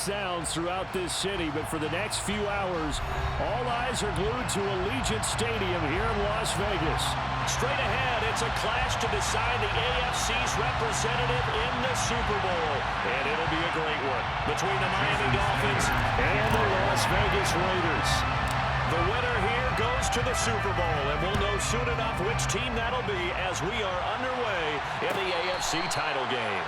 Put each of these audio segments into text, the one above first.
sounds throughout this city, but for the next few hours, all eyes are glued to Allegiant Stadium here in Las Vegas. Straight ahead, it's a clash to decide the AFC's representative in the Super Bowl. And it'll be a great one between the Miami Dolphins and the Las Vegas Raiders. The winner here goes to the Super Bowl, and we'll know soon enough which team that'll be as we are underway in the AFC title game.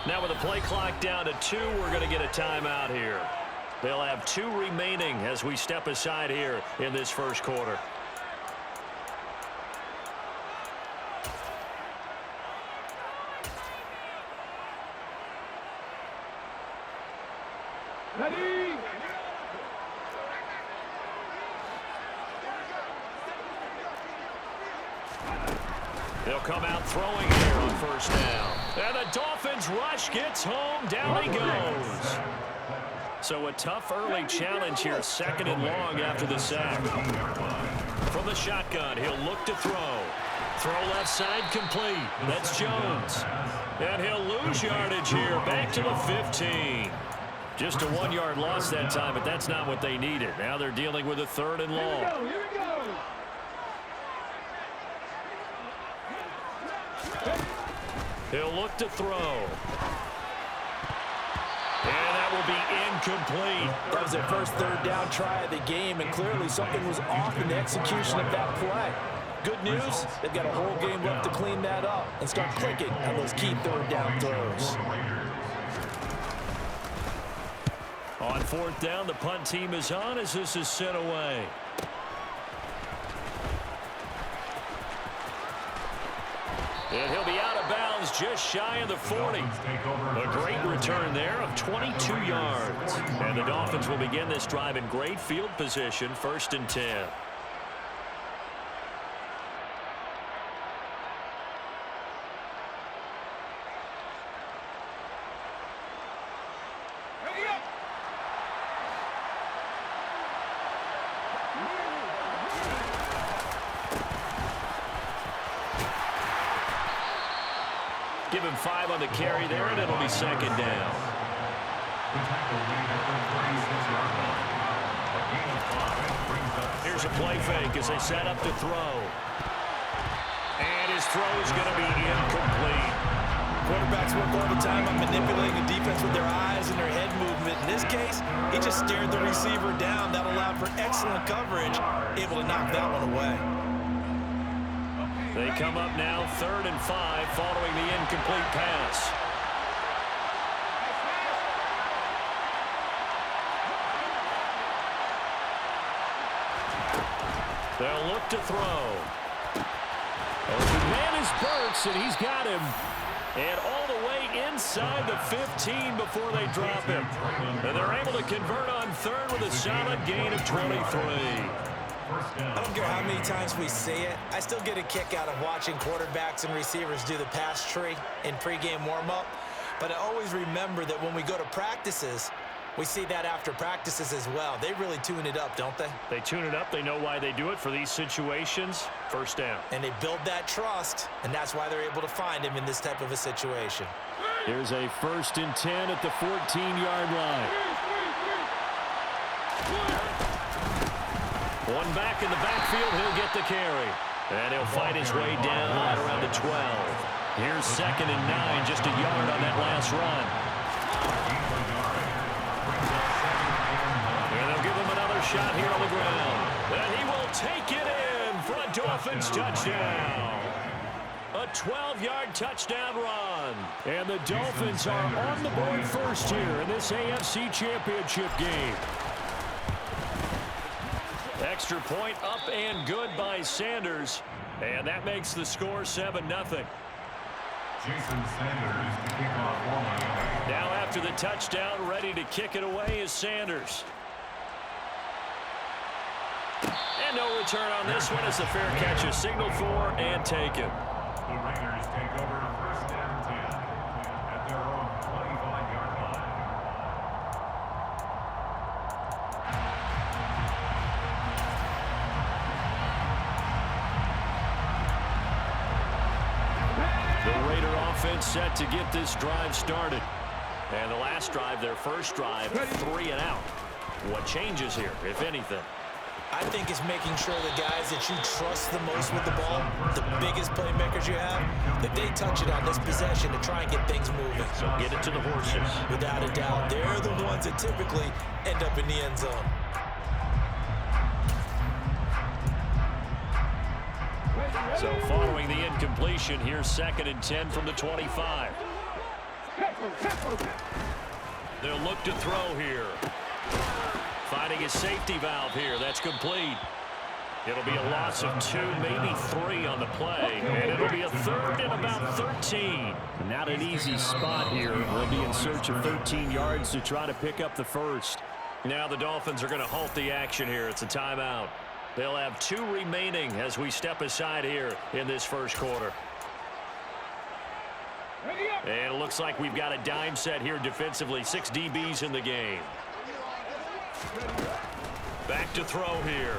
Now with the play clock down to 2, we're going to get a timeout here. They'll have 2 remaining as we step aside here in this first quarter. Ready? They'll come out throwing here on first down. And the Dolphins rush gets home. Down he goes. So a tough early challenge here, 2nd and long after the sack. From the shotgun, he'll look to throw. Throw left side complete. That's Jones. And he'll lose yardage here. Back to the 15. Just a 1-yard loss that time, but that's not what they needed. Now they're dealing with a 3rd and long. Here we go. He'll look to throw. And that will be incomplete. That was their first 3rd down try of the game, and clearly something was off in the execution of that play. Good news, they've got a whole game left to clean that up and start clicking on those key 3rd down throws. On 4th down, the punt team is on as this is sent away. And he'll be out of bounds just shy of the 40. A great return there of 22 yards. And the Dolphins will begin this drive in great field position, 1st and 10. Give him 5 on the carry there, and it'll be 2nd down. Here's a play fake as they set up to throw. And his throw is going to be incomplete. Quarterbacks work all the time on manipulating the defense with their eyes and their head movement. In this case, he just stared the receiver down. That allowed for excellent coverage, able to knock that one away. They come up now 3rd and 5 following the incomplete pass. They'll look to throw. Open man is Burks, and he's got him. And all the way inside the 15 before they drop him. And they're able to convert on 3rd with a solid gain of 23. I don't care how many times we see it, I still get a kick out of watching quarterbacks and receivers do the pass tree in pregame warm-up. But I always remember that when we go to practices, We see that after practices as well. They really tune it up, don't they? They tune it up. They know why they do it for these situations. First down. And they build that trust, and that's why they're able to find him in this type of a situation. Here's a 1st and 10 at the 14-yard line. One back in the backfield. He'll get the carry. And he'll fight his way down right around the 12. Here's 2nd and 9, just a yard on that last run. And they'll give him another shot here on the ground. And he will take it in for a Dolphins touchdown. A 12-yard touchdown run. And the Dolphins are on the board first here in this AFC Championship game. Extra point up and good by Sanders. And that makes the score 7-0. Now after the touchdown, ready to kick it away is Sanders. And no return on this one as the fair catch is signaled for and taken. The Raiders take over 1st and 10 at their own 25-yard line. The Raider offense set to get this drive started. And the last drive, their first drive, 3 and out. What changes here, if anything? I think it's making sure the guys that you trust the most with the ball, the biggest playmakers you have, that they touch it on this possession to try and get things moving. So get it to the horses. Without a doubt, they're the ones that typically end up in the end zone. So following the incompletion, here's 2nd and 10 from the 25. They'll look to throw here. Finding his safety valve here. That's complete. It'll be a loss of 2, maybe 3 on the play. And it'll be a 3rd and about 13. Not an easy spot here. We'll be in search of 13 yards to try to pick up the first. Now the Dolphins are going to halt the action here. It's a timeout. They'll have 2 remaining as we step aside here in this first quarter. And it looks like we've got a dime set here defensively. 6 DBs in the game. Back to throw here.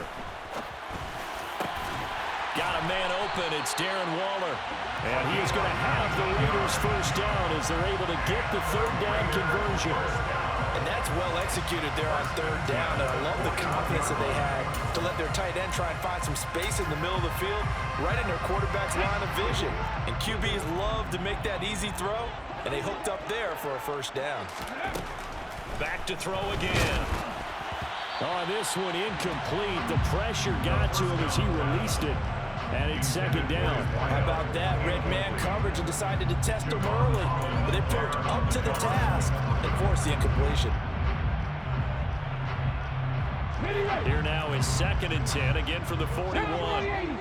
Got a man open. It's Darren Waller. And he is going to have the Raiders first down as they're able to get the 3rd down conversion. And that's well executed there on 3rd down. And I love the confidence that they had to let their tight end try and find some space in the middle of the field, right in their quarterback's line of vision. And QBs love to make that easy throw, and they hooked up there for a first down. Back to throw again. Oh, this one incomplete. The pressure got to him as he released it. And it's 2nd down. How about that? Red man coverage and decided to test him early. But they paired up to the task and forced the incompletion. Here now is 2nd and 10, again from the 41.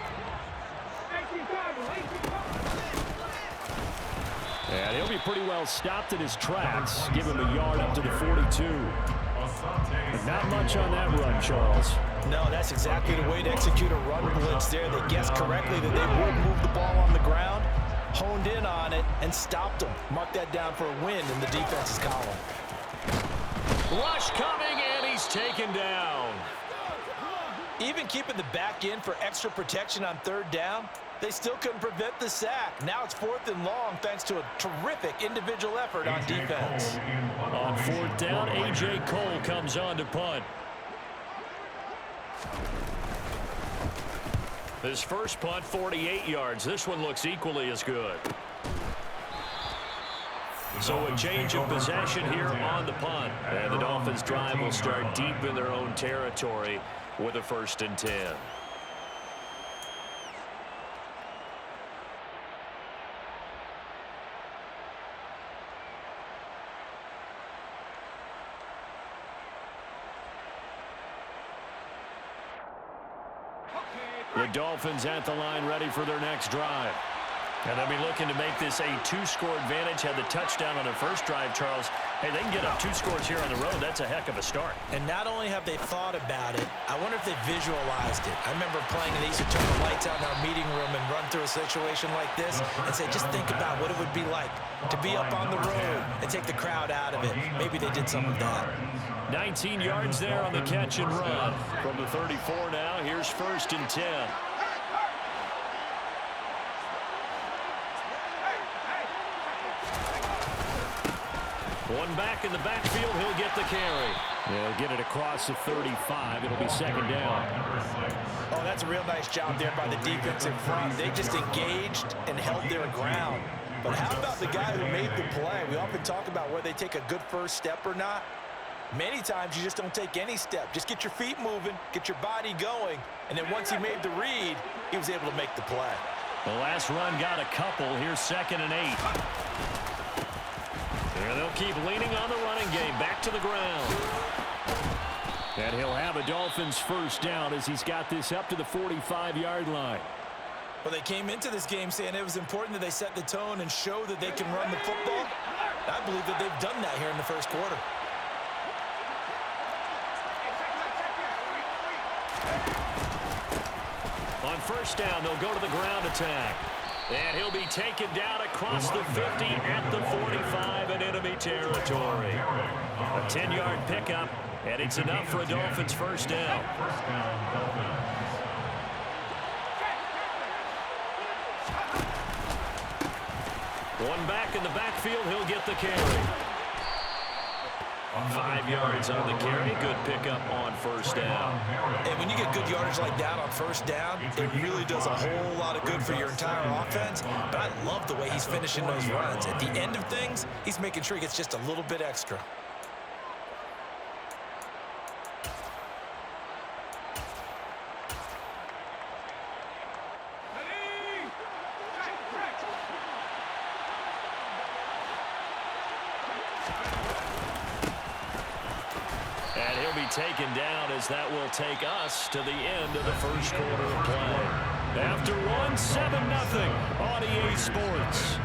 And he'll be pretty well stopped in his tracks. Give him a yard up to the 42. But not much on that run, Charles. No, that's exactly the way to execute a run blitz there. They guessed correctly that they would move the ball on the ground, honed in on it, and stopped them. Mark that down for a win in the defense's column. Rush coming, and he's taken down. Even keeping the back end for extra protection on 3rd down, they still couldn't prevent the sack. Now it's 4th and long thanks to a terrific individual effort on defense. On 4th down, A.J. Cole comes on to punt. His first punt, 48 yards. This one looks equally as good. So a change of possession here on the punt. And the Dolphins drive will start deep in their own territory with a 1st and 10. The Dolphins at the line ready for their next drive. And they'll be looking to make this a 2-score advantage. Had the touchdown on their first drive, Charles. Hey, they can get up 2 scores here on the road. That's a heck of a start. And not only have they thought about it, I wonder if they visualized it. I remember playing, and they used to turn the lights out in our meeting room and run through a situation like this and say, just think about what it would be like to be up on the road and take the crowd out of it. Maybe they did some of that. 19 yards there on the catch and run. From the 34 now, here's 1st and 10. One back in the backfield, he'll get the carry. They'll get it across the 35. It'll be 2nd down. Oh, that's a real nice job there by the defensive front. They just engaged and held their ground. But how about the guy who made the play? We often talk about whether they take a good first step or not. Many times you just don't take any step. Just get your feet moving, get your body going, and then once he made the read, he was able to make the play. The last run got a couple. Here's 2nd and 8. And they'll keep leaning on the running game. Back to the ground. And he'll have a Dolphins 1st down as he's got this up to the 45-yard line. Well, they came into this game saying it was important that they set the tone and show that they can run the football. I believe that they've done that here in the 1st quarter. On 1st down, they'll go to the ground attack. And he'll be taken down across the 50 at the 45 in enemy territory. A 10-yard pickup, and it's enough for a Dolphins 1st down. One back in the backfield, he'll get the carry. 5 yards on the carry. Good pickup on 1st down. And when you get good yardage like that on 1st down, it really does a whole lot of good for your entire offense. But I love the way he's finishing those runs. At the end of things, he's making sure he gets just a little bit extra. Taken down as that will take us to the end of the 1st quarter of play. After 7-0 on EA Sports.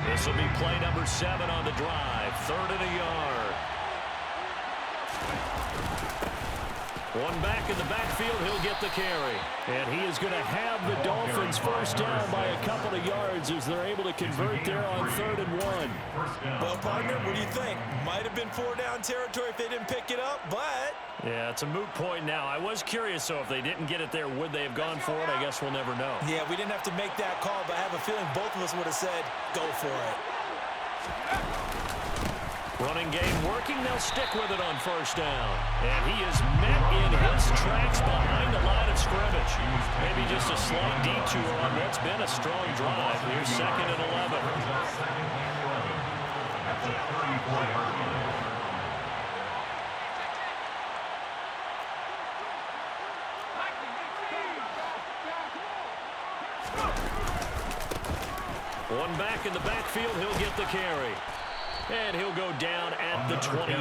This will be play number 7 on the drive. 3rd and a yard. One back in the backfield. He'll get the carry. And he is going to have the Dolphins 1st down by a couple of yards as they're able to convert there on 3rd and 1. Well, partner, what do you think? Might have been 4-down territory if they didn't pick it up, but... Yeah, it's a moot point now. I was curious, so if they didn't get it there, would they have gone for it? I guess we'll never know. Yeah, we didn't have to make that call, but I have a feeling both of us would have said, go for it. Running game working. They'll stick with it on 1st down. And he is met in his tracks behind the line of scrimmage. Maybe just a slight detour on what's been a strong drive. Here's 2nd and 11. At the 34-yard line. One back in the backfield, he'll get the carry. And he'll go down at the 28.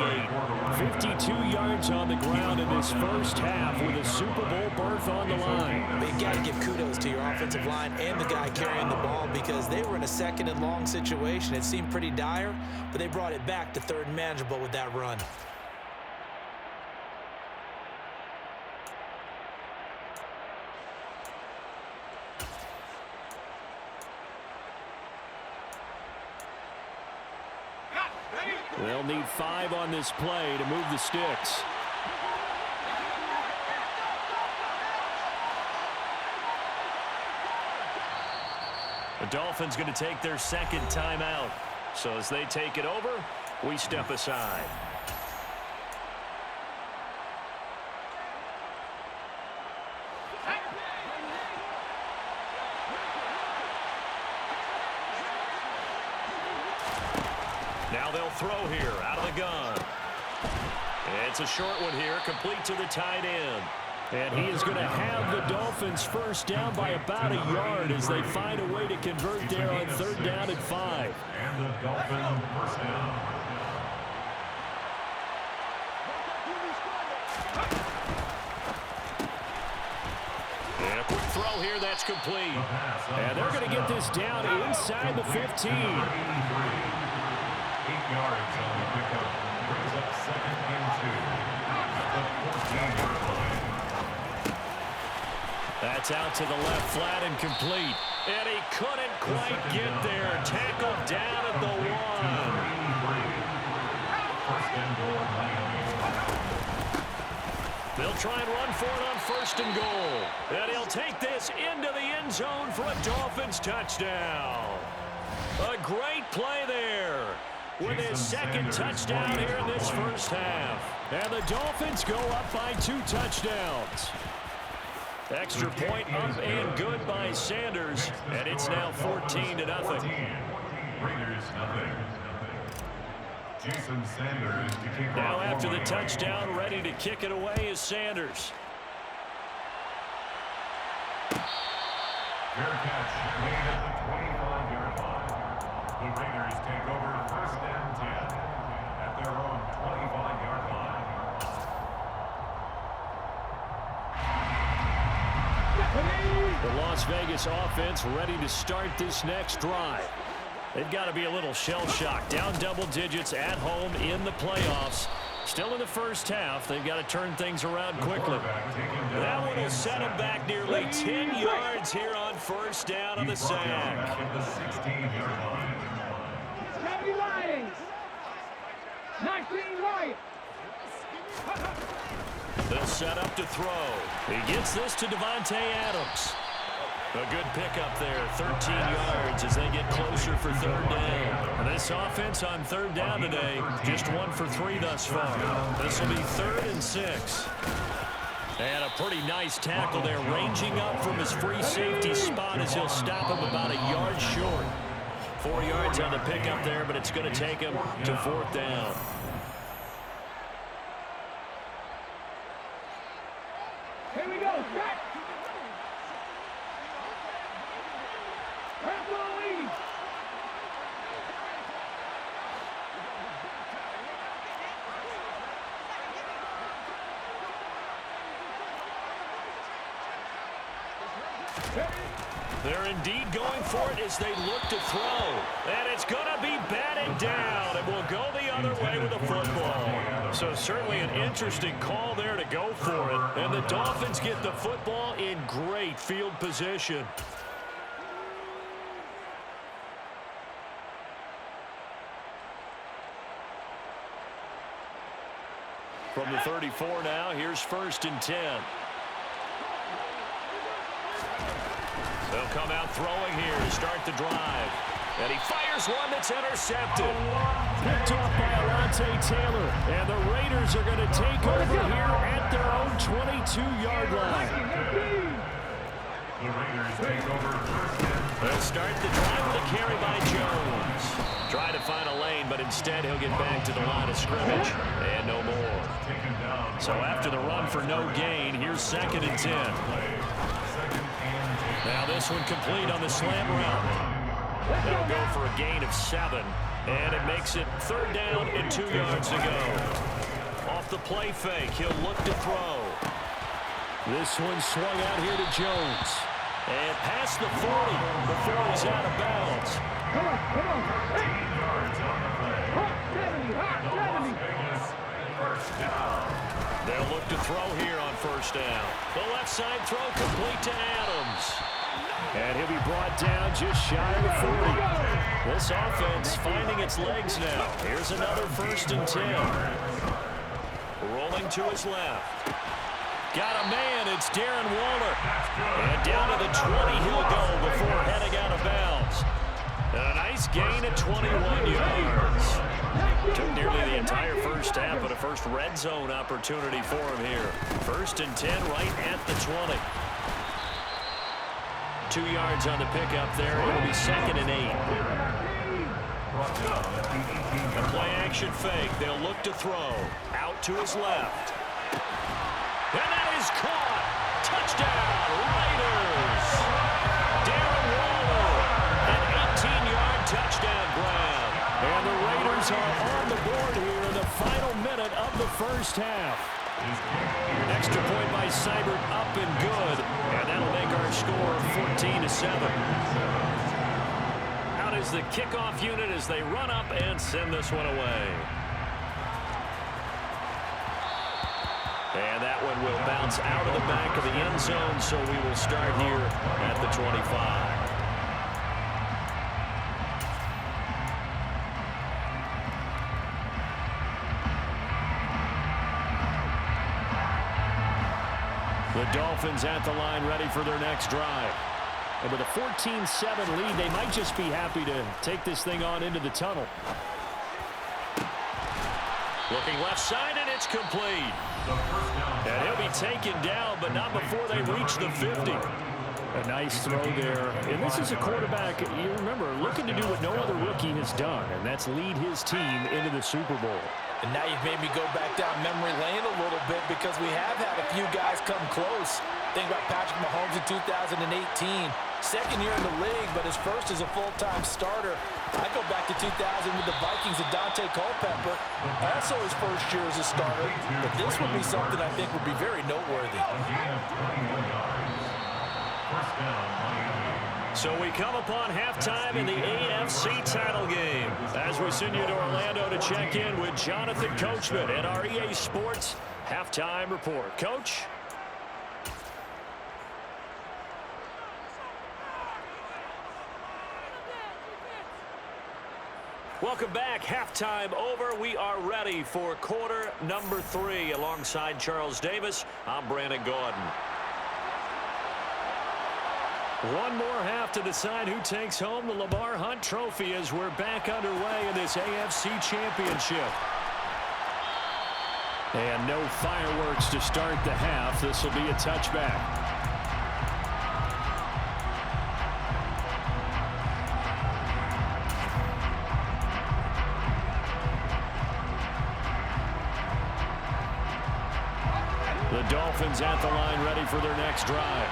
52 yards on the ground in this 1st half with a Super Bowl berth on the line. But you got to give kudos to your offensive line and the guy carrying the ball because they were in a 2nd and long situation. It seemed pretty dire, but they brought it back to 3rd and manageable with that run. They'll need 5 on this play to move the sticks. The Dolphins going to take their 2nd timeout. So as they take it over, we step aside. Now they'll throw here out of the gun. It's a short one here, complete to the tight end. And he is going to have the Dolphins 1st down by about a yard as they find a way to convert there on 3rd down and 5. And the Dolphins 1st down. And a quick throw here that That's complete. And they're going to get this down inside the 15. 8 yards on the pickup. Brings up 2nd and 2. At the 14-yard line. That's out to the left, flat and complete. And he couldn't quite get there. Tackled down at the 1. 1st and goal, Miami. They'll try and run for it on 1st and goal. And he'll take this into the end zone for a Dolphins touchdown. A great play there with his 2nd touchdown here in this first half. And the Dolphins go up by 2 touchdowns. Extra point up and good by Sanders. And it's now 14-0. Raiders, nothing. Jason Sanders to kick off. Now after the touchdown, ready to kick it away is Sanders. Fair catch made at the 25-yard line. The Raiders take over 1st and 10 at their own 25-yard line. The Las Vegas offense ready to start this next drive. They've got to be a little shell-shocked. Down double digits at home in the playoffs. Still in the first half. They've got to turn things around quickly. That one will set them back nearly 10 yards here on 1st down on the sack. 16-yard line. 70 Lions. 19 Lions. They'll set up to throw. He gets this to Devontae Adams. A good pickup there, 13 yards as they get closer for 3rd down. And this offense on 3rd down today, just 1 for 3 thus far. This will be 3rd and 6. And a pretty nice tackle there, ranging up from his free safety spot as he'll stop him about a yard short. 4 yards on the pickup there, but it's going to take him to 4th down. Here we go. Set. They're indeed going for it as they look to throw. And it's going to be batted down and will go the other way with the football. So certainly an interesting call there to go for it. And the Dolphins get the football in great field position. From the 34 now, here's 1st and 10. They'll come out throwing here to start the drive. And he fires one that's intercepted. Picked off by Alontae Taylor. And the Raiders are going to take over here at their own 22-yard line. The Raiders take over 1st and 10. They'll start the drive with a carry by Jones. Try to find a lane, but instead he'll get back to the line of scrimmage. And no more. So after the run for no gain, here's 2nd and 10. Now this one complete on the slant route. They'll go for a gain of 7. And it makes it 3rd down and 2 yards to go. Off the play fake, he'll look to throw. This one swung out here to Jones. And past the 40 before it was out of bounds. Come on. 13 yards on the play. Hot 70. Hot 70. Vegas, 1st down. They'll look to throw here on 1st down. The left side throw complete to Adams. And he'll be brought down just shy of the 40. This offense finding its legs now. Here's another 1st and 10. Rolling to his left. Got a man, it's Darren Waller. And down to the 20 he'll go before heading out of bounds. And a nice gain at 21 yards. Took nearly the entire first half, but a first red zone opportunity for him here. 1st and 10 right at the 20. 2 yards on the pickup there. It'll be 2nd and 8. A play action fake. They'll look to throw. Out to his left. And that is caught. Touchdown, Raiders. Darren Waller, an 18-yard touchdown grab. And the Raiders are on the board here in the final minute of the first half. An extra point by Seibert, up and good. And that'll make our score 14-7. Out is the kickoff unit as they run up and send this one away. And that one will bounce out of the back of the end zone, so we will start here at the 25. The Dolphins at the line, ready for their next drive. And with a 14-7 lead, they might just be happy to take this thing on into the tunnel. Looking left side, and it's complete. And he'll be taken down, but not before they reach the 50. A nice throw there. And this is a quarterback, you remember, looking to do what no other rookie has done, and that's lead his team into the Super Bowl. And now you've made me go back down memory lane a little bit because we have had a few guys come close. Think about Patrick Mahomes in 2018. Second year in the league, but his first as a full-time starter. I go back to 2000 with the Vikings and Dante Culpepper. Also his first year as a starter. But this would be something I think would be very noteworthy. So we come upon halftime in the AFC title game as we send you to Orlando to check in with Jonathan Coachman at our EA Sports Halftime Report. Coach? Welcome back. Halftime over. We are ready for quarter number 3. Alongside Charles Davis, I'm Brandon Gordon. One more half to decide who takes home the Lamar Hunt Trophy as we're back underway in this AFC Championship. And no fireworks to start the half. This will be a touchback. The Dolphins at the line, ready for their next drive.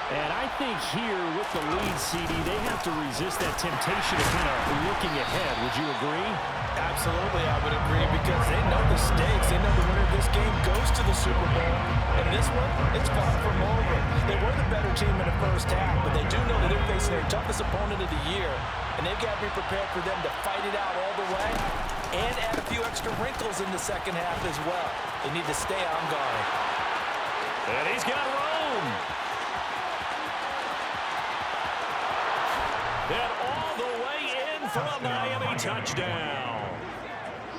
And I think here with the lead, CD, they have to resist that temptation of kind of looking ahead. Would you agree? Absolutely, I would agree because they know the stakes. They know the winner of this game goes to the Super Bowl. And this one, it's far from over. They were the better team in the first half, but they do know that they're facing their toughest opponent of the year. And they've got to be prepared for them to fight it out all the way and add a few extra wrinkles in the second half as well. They need to stay on guard. And he's got room. And all the way in for a Miami touchdown.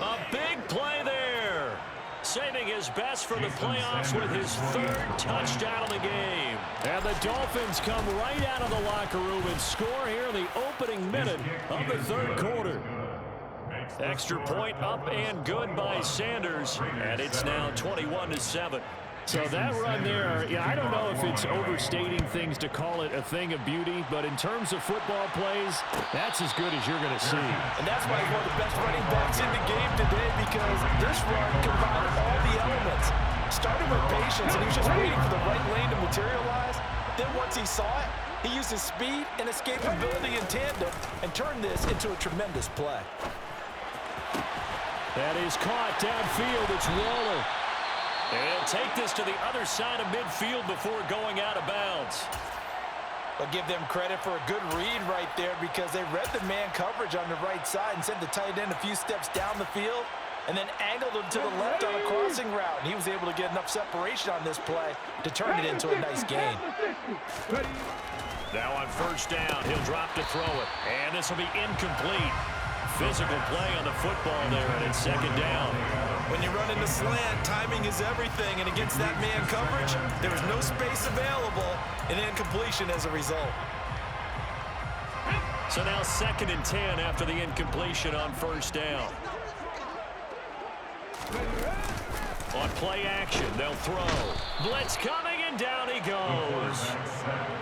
A big play there. Saving his best for the playoffs with his 3rd touchdown of the game. And the Dolphins come right out of the locker room and score here in the opening minute of the 3rd quarter. Extra point up and good by Sanders. And it's now 21-7. So that run there, yeah, I don't know if it's overstating things to call it a thing of beauty, but in terms of football plays, that's as good as you're going to see. And that's why he's one of the best running backs in the game today because this run combined all the elements. Starting with patience, and he was just waiting for the right lane to materialize. Then once he saw it, he used his speed and escapability in tandem and turned this into a tremendous play. That is caught downfield. It's Waller. And he'll take this to the other side of midfield before going out of bounds. I'll give them credit for a good read right there because they read the man coverage on the right side and sent the tight end a few steps down the field and then angled him to the left on a crossing route. And he was able to get enough separation on this play to turn it into a nice gain. Now on first down, he'll drop to throw it. And this will be incomplete. Physical play on the football there, and it's 2nd down. When you run into slant, timing is everything, and against that man coverage, there was no space available, and incompletion as a result. So now 2nd and 10 after the incompletion on first down. On play action, they'll throw. Blitz coming, and down he goes.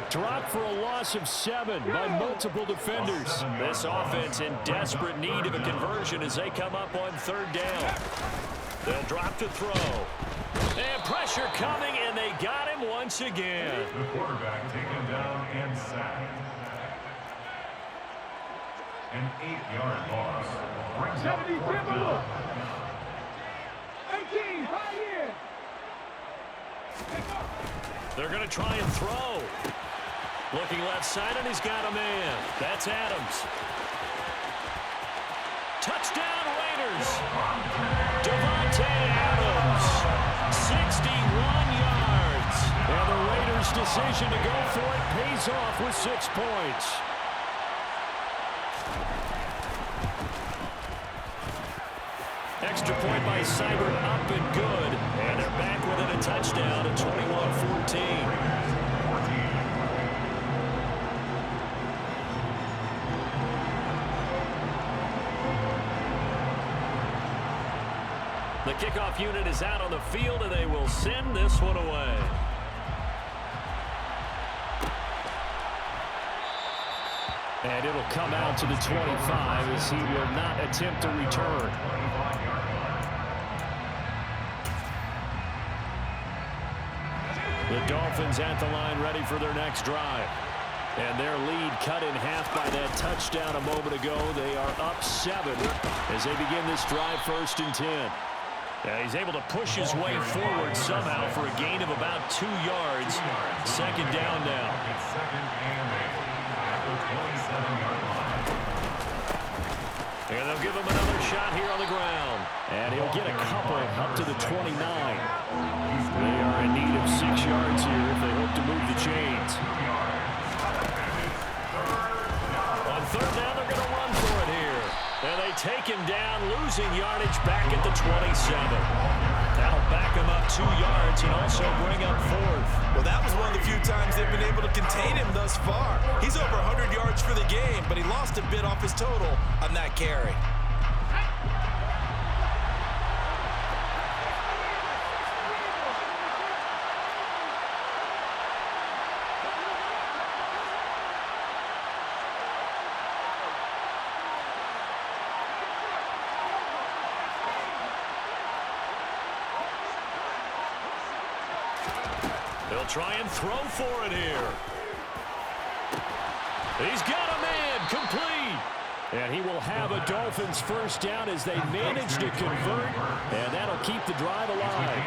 Dropped for a loss of 7 by multiple defenders. This offense in desperate need of a conversion as they come up on 3rd down. They'll drop to throw. And pressure coming, and they got him once again. The quarterback taken down and sacked. An 8-yard loss brings up 4th down. 18, right here. They're going to try and throw. Looking left side, and he's got a man. That's Adams. Touchdown, Raiders. Devontae Adams, 61 yards. And the Raiders' decision to go for it pays off with 6 points. Extra point by Seibert, up and good. And they're back within a touchdown at 21-14. The kickoff unit is out on the field, and they will send this one away. And it'll come out to the 25 as he will not attempt to return. The Dolphins at the line ready for their next drive. And their lead cut in half by that touchdown a moment ago. They are up 7 as they begin this drive 1st and 10. He's able to push his way forward somehow for a gain of about 2 yards. 2nd down now. It's 2nd and 8 at the 27-yard line. And they'll give him another shot here on the ground. And he'll get a couple up to the 29. They are in need of 6 yards here if they hope to move the chains. On 3rd down, they're going to run for it here. And they take him down, losing yardage back at the 27. That'll back him up 2 yards and also bring up 4th. Well, that was one of the few times they've been able to contain him thus far. He's over 100 yards for the game, but he lost a bit off his total on that carry. They'll try and throw for it here. He's got a man, complete. And he will have a Dolphins 1st down as they manage to convert, and that'll keep the drive alive.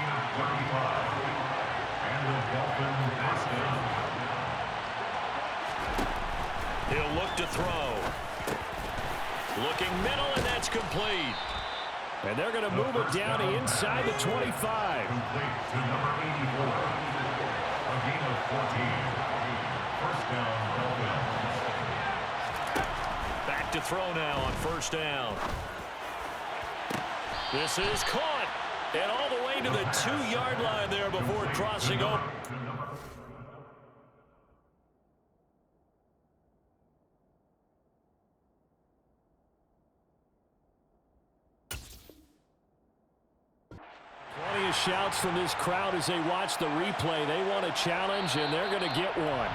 He'll look to throw. Looking middle, and that's complete. And they're going to move it down inside the 25. Complete to number 84. A gain of 14. 1st down, Dolphins. Back to throw now on 1st down. This is caught. And all the way to the 2-yard line there before crossing over. Plenty of shouts from this crowd as they watch the replay. They want a challenge, and they're going to get one.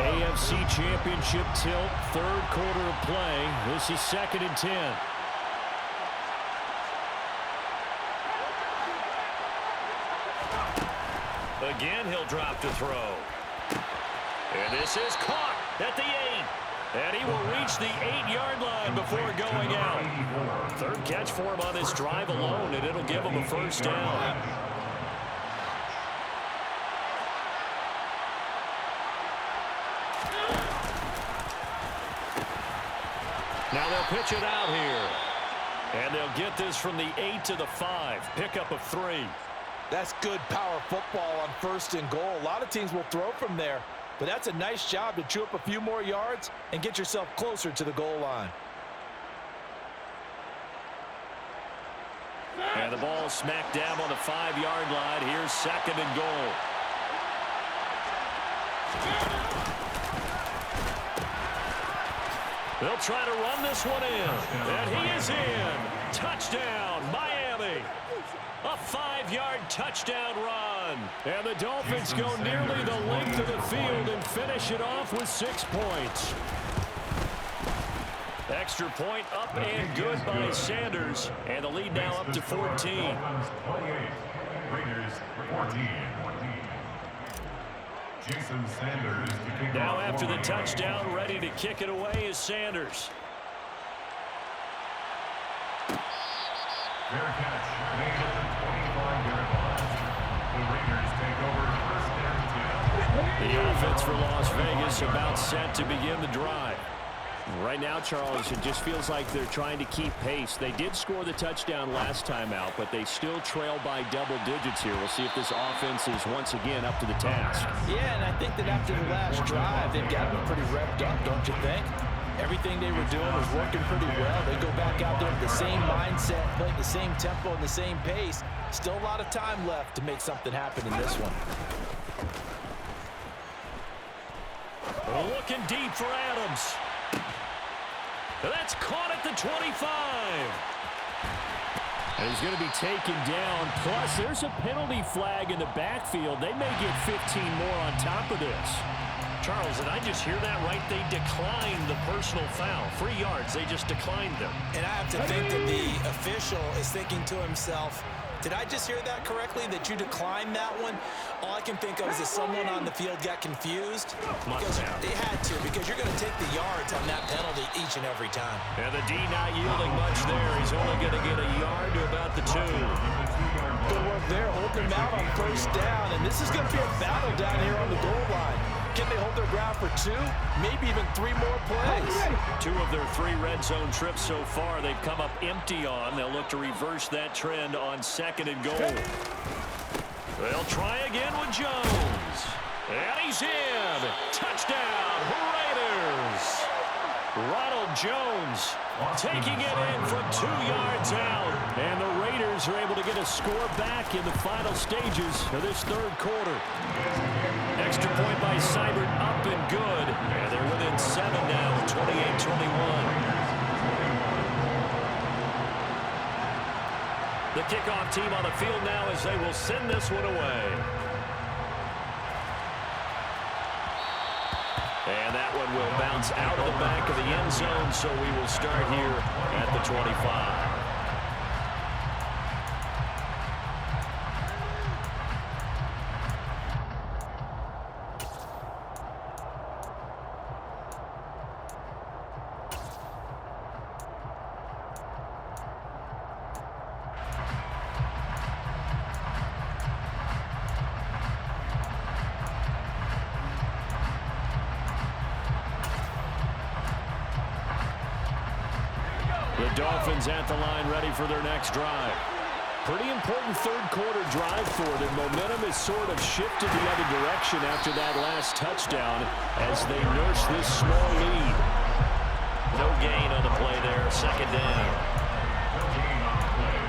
AFC Championship tilt, 3rd quarter of play. This is 2nd and 10. Again, he'll drop to throw. And this is caught at the 8. And he will reach the 8-yard line before going out. 3rd catch for him on this drive alone, and it'll give him a 1st down. Now they'll pitch it out here. And they'll get this from the 8 to the 5. Pickup of 3. That's good power football on 1st and goal. A lot of teams will throw from there, but that's a nice job to chew up a few more yards and get yourself closer to the goal line. And the ball smack dab on the 5-yard line. Here's 2nd and goal. They'll try to run this one in. And he is in. Touchdown, Miami. A 5-yard touchdown run. And the Dolphins go nearly the length of the field and finish it off with 6 points. Extra point up and good by Sanders. And the lead now up to 14. 28, Raiders 14. Jason Sanders to kick Now off after the for touchdown, ready to kick it away is Sanders. Fair catch made at the 25-yard line. The Raiders take over first and 10. The offense for Las Vegas about set to begin the drive. Right now, Charles, it just feels like they're trying to keep pace. They did score the touchdown last time out, but they still trail by double digits here. We'll see if this offense is once again up to the task. Yeah, and I think that after the last drive, they've got them pretty revved up, don't you think? Everything they were doing was working pretty well. They go back out there with the same mindset, playing the same tempo and the same pace. Still a lot of time left to make something happen in this one. Looking deep for Adams. That's caught at the 25. And he's going to be taken down. Plus, there's a penalty flag in the backfield. They may get 15 more on top of this. Charles, did I just hear that right? They declined the personal foul. 3 yards, they just declined them. And I have to think that the official is thinking to himself, did I just hear that correctly, that you declined that one? All I can think of is that someone on the field got confused. Because they had to, because you're going to take the yards on that penalty each and every time. And the D not yielding much there. He's only going to get a yard to about the 2. Good work there, holding them out on first down. And this is going to be a battle down here on the goal line. Can they hold their ground for 2, maybe even 3 more plays? 2 of their 3 red zone trips so far they've come up empty on. They'll look to reverse that trend on 2nd and goal. They'll try again with Jones. And he's in. Touchdown, Raiders. Ronald Jones taking it in from 2 yards out. And the Raiders are able to get a score back in the final stages of this 3rd quarter. Extra point by Seibert, up and good. And they're within 7 now, 28-21. The kickoff team on the field now as they will send this one away. And that one will bounce out of the back of the end zone, so we will start here at the 25. The Dolphins at the line, ready for their next drive. Pretty important 3rd quarter drive for them. Momentum has sort of shifted the other direction after that last touchdown as they nurse this small lead. No gain on the play there, 2nd down. No gain on the play.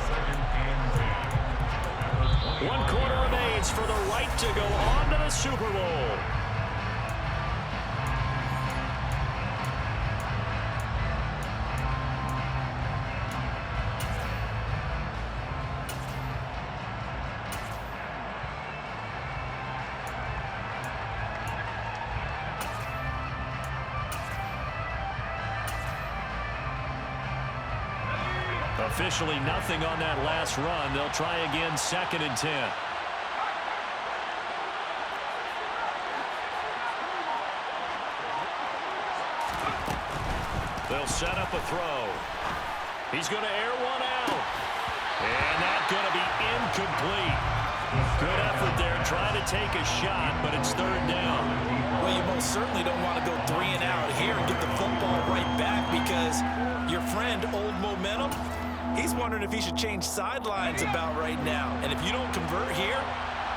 2nd and 10. 1 quarter remains for the right to go on to the Super Bowl. Officially nothing on that last run. They'll try again, 2nd and 10. They'll set up a throw. He's going to air one out. And that's going to be incomplete. Good effort there, trying to take a shot, but it's 3rd down. Well, you most certainly don't want to go 3 and out here and get the football right back because your friend, Old Momentum, he's wondering if he should change sidelines about right now. And if you don't convert here,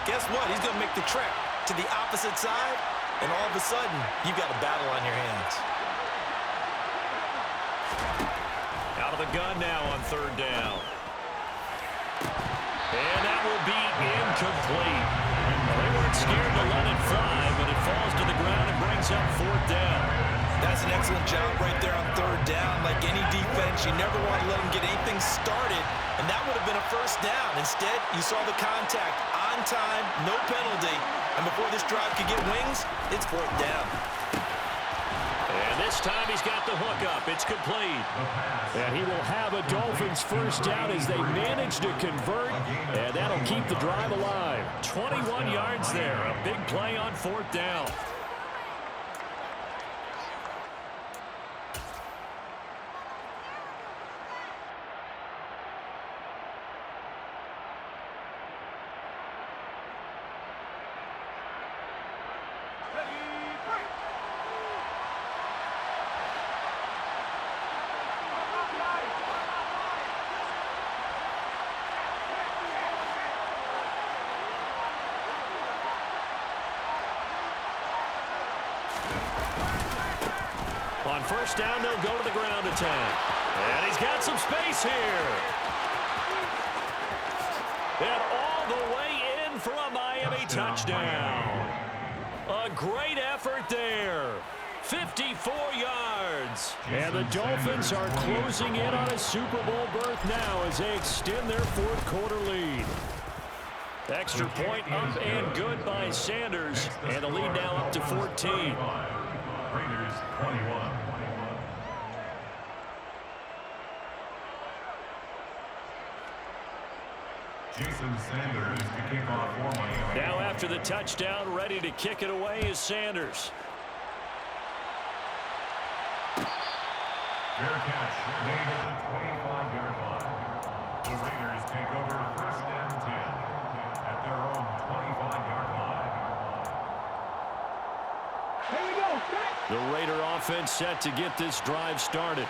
guess what? He's going to make the trek to the opposite side, and all of a sudden, you've got a battle on your hands. Out of the gun now on 3rd down. And that will be incomplete. They weren't scared to let it fly, but it falls to the ground and brings up 4th down. That's an excellent job right there on 3rd down. Like any defense, you never want to let them get anything started, and that would have been a 1st down. Instead, you saw the contact on time, no penalty, and before this drive could get wings, it's 4th down. And this This time he's got the hook up. It's complete. And he will have a Dolphins first down as they manage to convert, and that'll keep the drive alive. 21 yards there. A big play on 4th down. On 1st down, they'll go to the ground attack. And he's got some space here. And all the way in for a Miami touchdown. A great effort there. 54 yards. And the Dolphins are closing in on a Super Bowl berth now as they extend their 4th quarter lead. Extra point up and good by Sanders. And the lead now up to 14. Raiders 21. Jason Sanders to kick off for Miami. Now after the touchdown, ready to kick it away is Sanders. Fair catch made at the 25-yard line. The Raiders take over 1st and 10 at their own 25-yard line. Here we go. Set. The Raider offense set to get this drive started.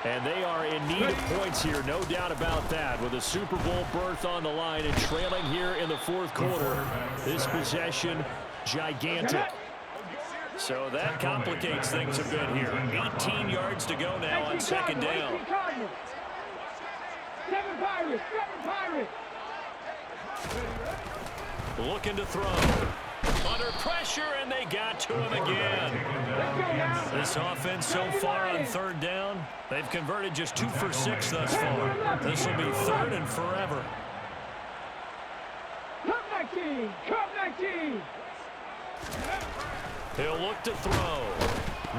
And they are in need of points here, no doubt about that. With a Super Bowl berth on the line and trailing here in the 4th quarter. This possession, gigantic. So that complicates things a bit here. 18 yards to go now on 2nd down. 7 Pirates. 7 Pirates. Looking to throw. Under pressure, and they got to him again. This offense so far on 3rd down, they've converted just 2 for 6 thus far. This will be 3rd and forever. Cup 19. Cup 19. He'll look to throw.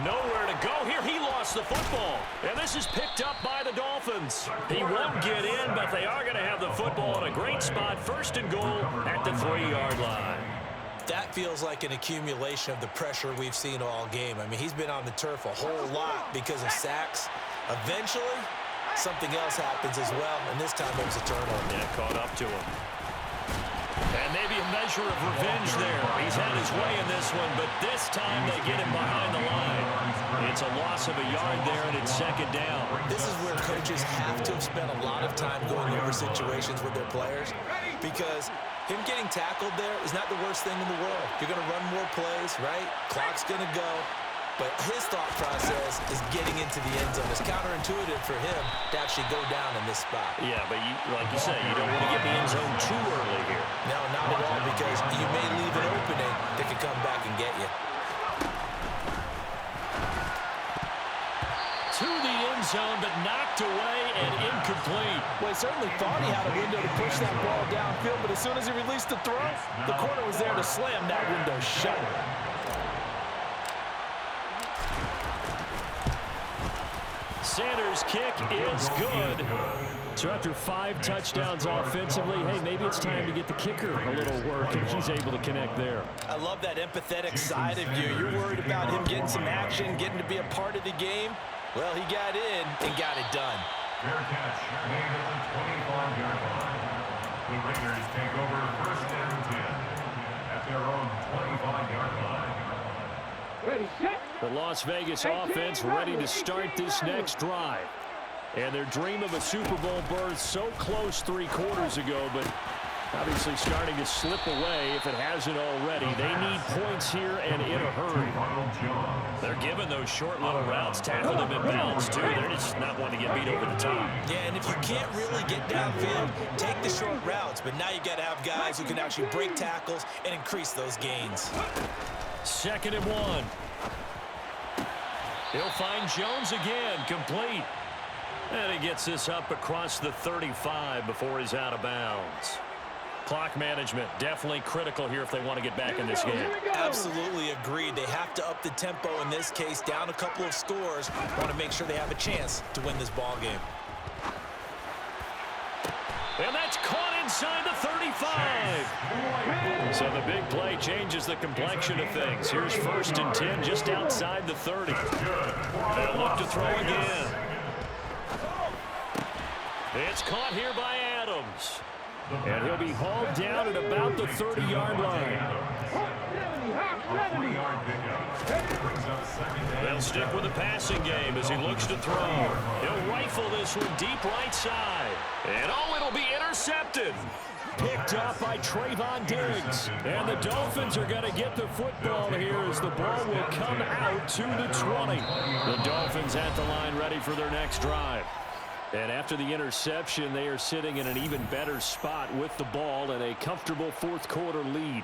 Nowhere to go here. He lost the football. And this is picked up by the Dolphins. He won't get in, but they are going to have the football in a great spot. 1st and goal at the 3-yard line. That feels like an accumulation of the pressure we've seen all game. I mean, he's been on the turf a whole lot because of sacks. Eventually, something else happens as well, and this time it was a turnover. Yeah, caught up to him. And maybe a measure of revenge there. He's had his way in this one, but this time they get him behind the line. It's a loss of a yard there, and it's 2nd down. This is where coaches have to have spent a lot of time going over situations with their players, because him getting tackled there is not the worst thing in the world. You're going to run more plays, right? Clock's going to go. But his thought process is getting into the end zone. It's counterintuitive for him to actually go down in this spot. Yeah, but like you say, you don't want to get in the end zone too early here. No, not at all, because you may leave an opening that can come back and get you. To the end zone, but knocked away and incomplete. Well, he certainly thought he had a window to push that ball downfield, but as soon as he released the throw, the corner was there to slam that window shut. Sanders' kick is good. So after 5 touchdowns offensively, hey, maybe it's time to get the kicker a little work, and he's able to connect there. I love that empathetic side of you. You're worried about him getting some action, getting to be a part of the game. Well, he got in and got it done. Fair catch made at the 25-yard line. The Raiders take over 1st and 10 at their own 25-yard line. Ready, set. The Las Vegas offense ready to start this next drive. And their dream of a Super Bowl berth so close 3 quarters ago, but obviously starting to slip away if it hasn't already. They need points here and in a hurry. They're giving those short little routes, tackled him in bounds too. They're just not wanting to get beat over the top. Yeah, and if you can't really get downfield, take the short routes. But now you got to have guys who can actually break tackles and increase those gains. 2nd and 1. He'll find Jones again, complete. And he gets this up across the 35 before he's out of bounds. Clock management, definitely critical here if they want to get back in this game. Absolutely agreed. They have to up the tempo in this case, down a couple of scores. Want to make sure they have a chance to win this ball game. And that's caught inside the 35. So the big play changes the complexion of things. Here's 1st and 10 just outside the 30. They'll look to throw again. It's caught here by Adams. And he'll be hauled down at about the 30-yard line. They'll stick with the passing game as he looks to throw. He'll rifle this one deep right side. And oh, it'll be intercepted. Picked up by Trayvon Diggs. And the Dolphins are going to get the football here as the ball will come out to the 20. The Dolphins at the line ready for their next drive. And after the interception, they are sitting in an even better spot with the ball and a comfortable fourth quarter lead.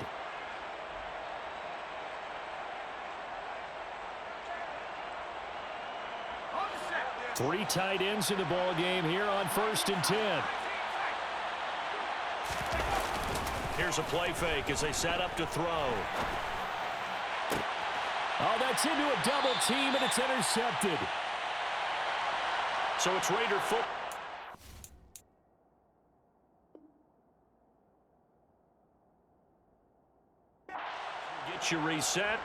Three tight ends in the ball game here on 1st and 10. Here's a play fake as they set up to throw. Oh, that's into a double team, and it's intercepted. So it's Raider foot. Get you reset.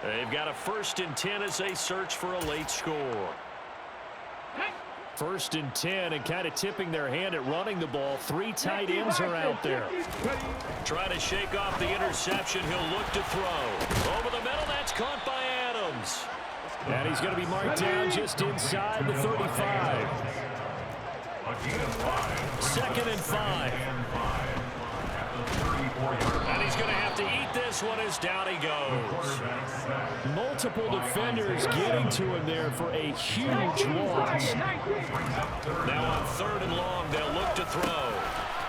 They've got a 1st and 10 as they search for a late score. 1st and 10 and kind of tipping their hand at running the ball. Three tight ends are out there. Try to shake off the interception. He'll look to throw. Over the middle, that's caught by Adams. And he's going to be marked down just inside the 35. 2nd and 5. And he's going to have to eat this one as down he goes. Multiple defenders getting to him there for a huge loss. Now on 3rd and long, they'll look to throw.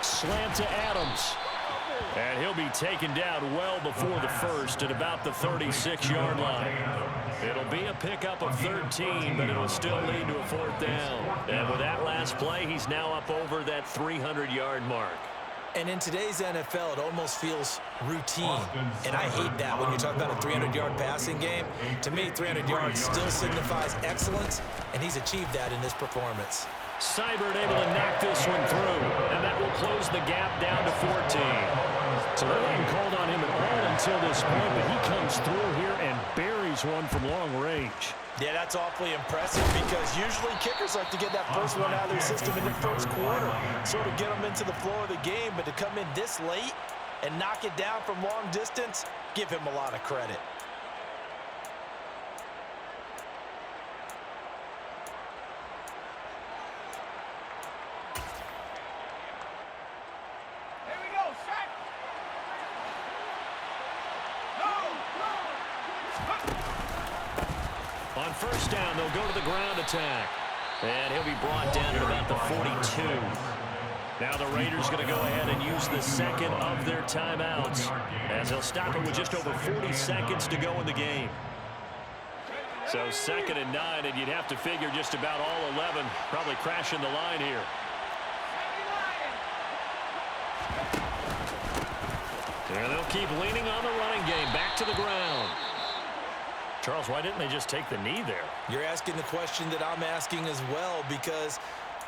Slant to Adams. And he'll be taken down well before the 1st at about the 36-yard line. It'll be a pickup of 13, but it'll still lead to a 4th down. And with that last play, he's now up over that 300-yard mark. And in today's NFL, it almost feels routine. And I hate that when you talk about a 300-yard passing game. To me, 300 yards still signifies excellence, and he's achieved that in this performance. Seibert able to knock this one through, and that will close the gap down to 14. So they haven't called on him at all until this point, but he comes through here and buries one from long range. Yeah, that's awfully impressive because usually kickers like to get that first one out of their system in the first quarter, sort of get them into the flow of the game, but to come in this late and knock it down from long distance, give him a lot of credit. On 1st down, they'll go to the ground attack. And he'll be brought down at about the 42. Now the Raiders going to go ahead and use the 2nd of their timeouts as they'll stop it with just over 40 seconds to go in the game. So 2nd and 9, and you'd have to figure just about all 11 probably crashing the line here. And they'll keep leaning on the running game. Back to the ground. Charles, why didn't they just take the knee there? You're asking the question that I'm asking as well, because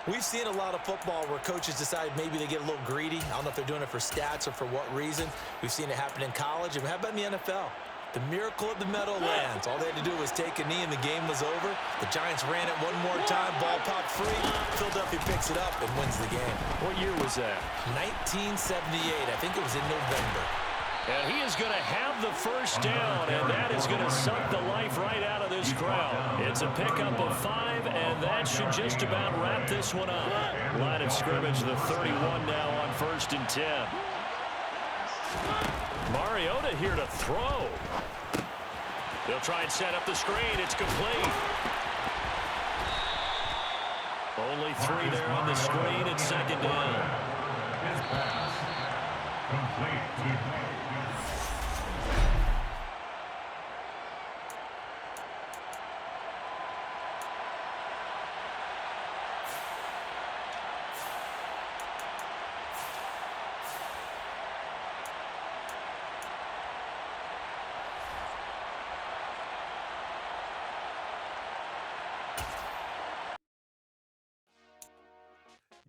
we've seen a lot of football where coaches decide maybe they get a little greedy. I don't know if they're doing it for stats or for what reason. We've seen it happen in college. And how about in the NFL? The miracle of the Meadowlands. All they had to do was take a knee and the game was over. The Giants ran it one more time. Ball popped free. Philadelphia picks it up and wins the game. What year was that? 1978. I think it was in November. And he is going to have the 1st down, and that is going to suck the life right out of this crowd. It's a pickup of 5, and that should just about wrap this one up. Line of scrimmage, the 31 now on 1st and 10. Mariota here to throw. They'll try and set up the screen. It's complete. Only 3 there on the screen. It's 2nd down. His pass complete.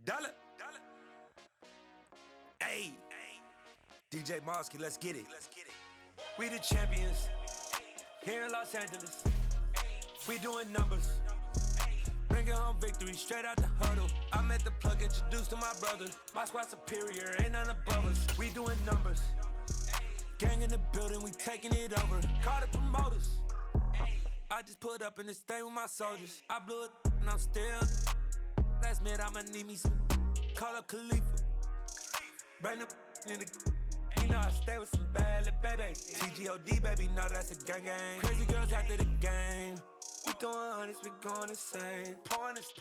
Dollar. Hey. DJ Mosky, let's get it. We the champions. Here in Los Angeles. We doing numbers. Bringing home victory straight out the huddle. I'm at the plug, introduced to my brother. My squad superior, ain't none above us. We doing numbers. Gang in the building, we taking it over. Call the promoters. I just put up in this thing with my soldiers. I blew it and I'm still. Last minute I'ma need me some. Call up Khalifa. Bring them in the. You know I stay with some bad little baby. TGOD baby, know that's a gang gang. Crazy girls after the game. We going honest, we going insane. Pouring this.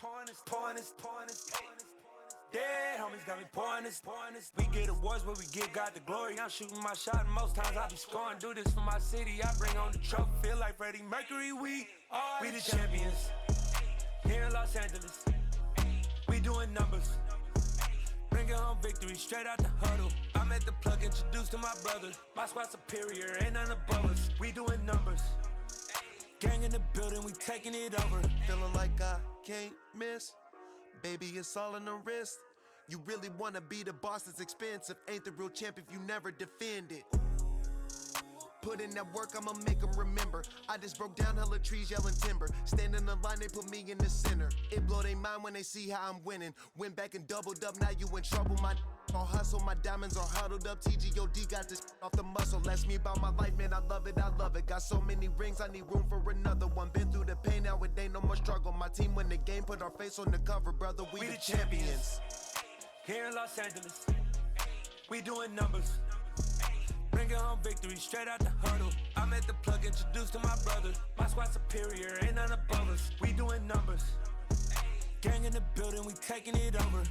Dead homies got me pouring this. We get awards where we give God the glory. I'm shooting my shot and most times I be scoring. Do this for my city, I bring on the trophy. Feel like Freddie Mercury, we the champions. Here in Los Angeles, we doing numbers. Bringing home victory straight out the huddle. I'm at the plug, introduced to my brother. My squad superior, ain't none above us. We doing numbers. Gang in the building, we taking it over. Feeling like I can't miss. Baby, it's all in the wrist. You really wanna be the boss, it's expensive. Ain't the real champ if you never defend it. Put in that work, I'ma make them remember. I just broke down hella trees, yelling timber. Stand in the line, they put me in the center. It blow their mind when they see how I'm winning. Went back and doubled up, now you in trouble. My all hustle, my diamonds are huddled up. TGOD got this off the muscle. Ask me about my life, man, I love it. Got so many rings, I need room for another one. Been through the pain, now it ain't no more struggle. My team win the game, put our face on the cover, brother. We the champions. Here in Los Angeles, we doing numbers. Bringing home victory straight out the huddle. I'm at the plug, introduced to my brother. My squad superior, ain't none above us. We doing numbers. Gang in the building, we taking it over.